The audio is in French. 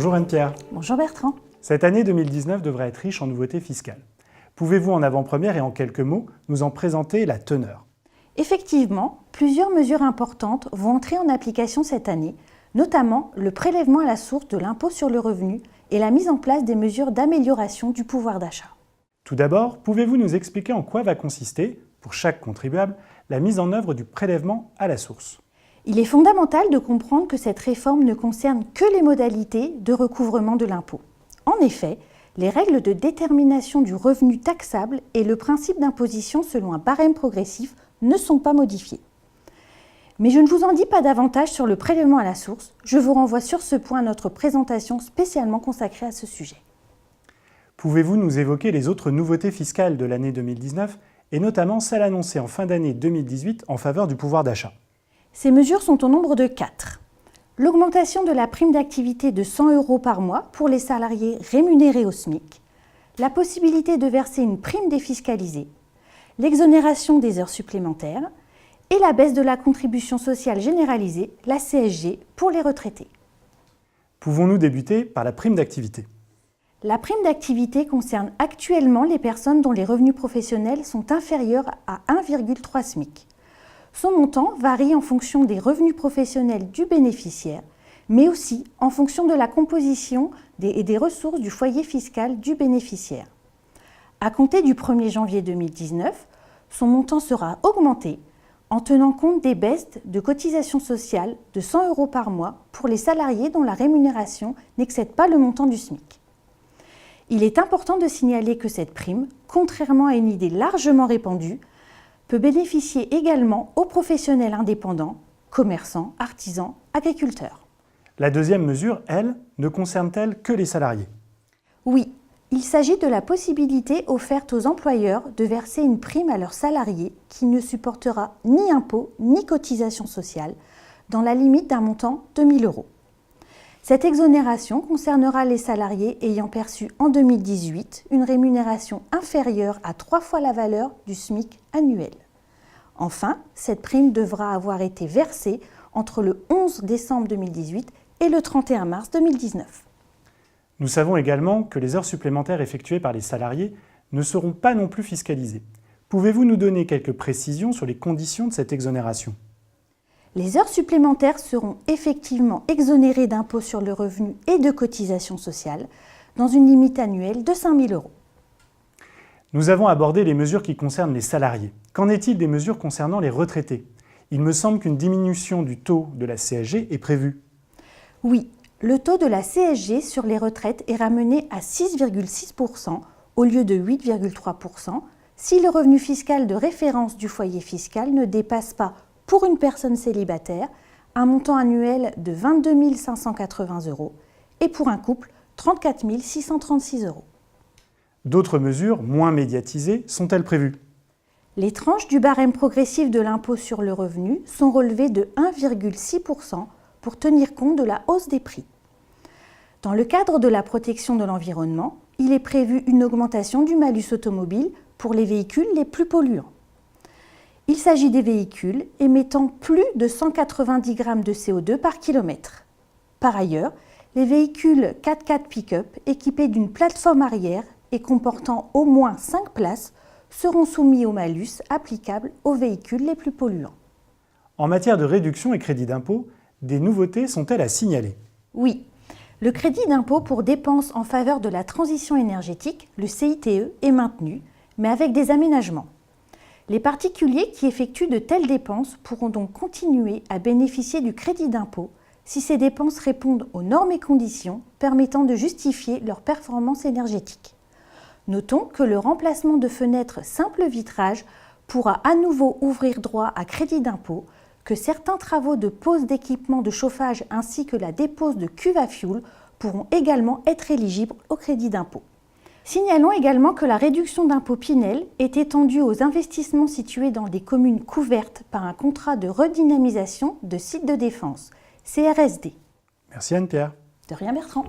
Bonjour Anne-Pierre. Bonjour Bertrand. Cette année 2019 devrait être riche en nouveautés fiscales. Pouvez-vous en avant-première et en quelques mots nous en présenter la teneur? Effectivement, plusieurs mesures importantes vont entrer en application cette année, notamment le prélèvement à la source de l'impôt sur le revenu et la mise en place des mesures d'amélioration du pouvoir d'achat. Tout d'abord, pouvez-vous nous expliquer en quoi va consister, pour chaque contribuable, la mise en œuvre du prélèvement à la source? Il est fondamental de comprendre que cette réforme ne concerne que les modalités de recouvrement de l'impôt. En effet, les règles de détermination du revenu taxable et le principe d'imposition selon un barème progressif ne sont pas modifiés. Mais je ne vous en dis pas davantage sur le prélèvement à la source, je vous renvoie sur ce point à notre présentation spécialement consacrée à ce sujet. Pouvez-vous nous évoquer les autres nouveautés fiscales de l'année 2019 et notamment celles annoncées en fin d'année 2018 en faveur du pouvoir d'achat? Ces mesures sont au nombre de 4. L'augmentation de la prime d'activité de 100 € par mois pour les salariés rémunérés au SMIC, la possibilité de verser une prime défiscalisée, l'exonération des heures supplémentaires et la baisse de la contribution sociale généralisée, la CSG, pour les retraités. Pouvons-nous débuter par la prime d'activité? La prime d'activité concerne actuellement les personnes dont les revenus professionnels sont inférieurs à 1,3 SMIC. Son montant varie en fonction des revenus professionnels du bénéficiaire, mais aussi en fonction de la composition et des ressources du foyer fiscal du bénéficiaire. À compter du 1er janvier 2019, son montant sera augmenté en tenant compte des baisses de cotisations sociales de 100 € par mois pour les salariés dont la rémunération n'excède pas le montant du SMIC. Il est important de signaler que cette prime, contrairement à une idée largement répandue, peut bénéficier également aux professionnels indépendants, commerçants, artisans, agriculteurs. La deuxième mesure, elle, ne concerne-t-elle que les salariés? Oui, il s'agit de la possibilité offerte aux employeurs de verser une prime à leurs salariés qui ne supportera ni impôts ni cotisations sociales, dans la limite d'un montant de 1 000 €. Cette exonération concernera les salariés ayant perçu en 2018 une rémunération inférieure à 3 fois la valeur du SMIC annuel. Enfin, cette prime devra avoir été versée entre le 11 décembre 2018 et le 31 mars 2019. Nous savons également que les heures supplémentaires effectuées par les salariés ne seront pas non plus fiscalisées. Pouvez-vous nous donner quelques précisions sur les conditions de cette exonération? Les heures supplémentaires seront effectivement exonérées d'impôt sur le revenu et de cotisations sociales dans une limite annuelle de 5 000 €. Nous avons abordé les mesures qui concernent les salariés. Qu'en est-il des mesures concernant les retraités? Il me semble qu'une diminution du taux de la CSG est prévue. Oui, le taux de la CSG sur les retraites est ramené à 6,6 % au lieu de 8,3 % si le revenu fiscal de référence du foyer fiscal ne dépasse pas, pour une personne célibataire, un montant annuel de 22 580 € et pour un couple, 34 636 €. D'autres mesures, moins médiatisées, sont-elles prévues? Les tranches du barème progressif de l'impôt sur le revenu sont relevées de 1,6 % pour tenir compte de la hausse des prix. Dans le cadre de la protection de l'environnement, il est prévu une augmentation du malus automobile pour les véhicules les plus polluants. Il s'agit des véhicules émettant plus de 190 grammes de CO2 par kilomètre. Par ailleurs, les véhicules 4x4 pick-up équipés d'une plateforme arrière et comportant au moins 5 places seront soumis au malus applicable aux véhicules les plus polluants. En matière de réduction et crédit d'impôt, des nouveautés sont-elles à signaler? Oui, le crédit d'impôt pour dépenses en faveur de la transition énergétique, le CITE, est maintenu, mais avec des aménagements. Les particuliers qui effectuent de telles dépenses pourront donc continuer à bénéficier du crédit d'impôt si ces dépenses répondent aux normes et conditions permettant de justifier leur performance énergétique. Notons que le remplacement de fenêtres simple vitrage pourra à nouveau ouvrir droit à crédit d'impôt, que certains travaux de pose d'équipements de chauffage ainsi que la dépose de cuves à fioul pourront également être éligibles au crédit d'impôt. Signalons également que la réduction d'impôt Pinel est étendue aux investissements situés dans des communes couvertes par un contrat de redynamisation de sites de défense, CRSD. Merci Anne-Pierre. De rien Bertrand.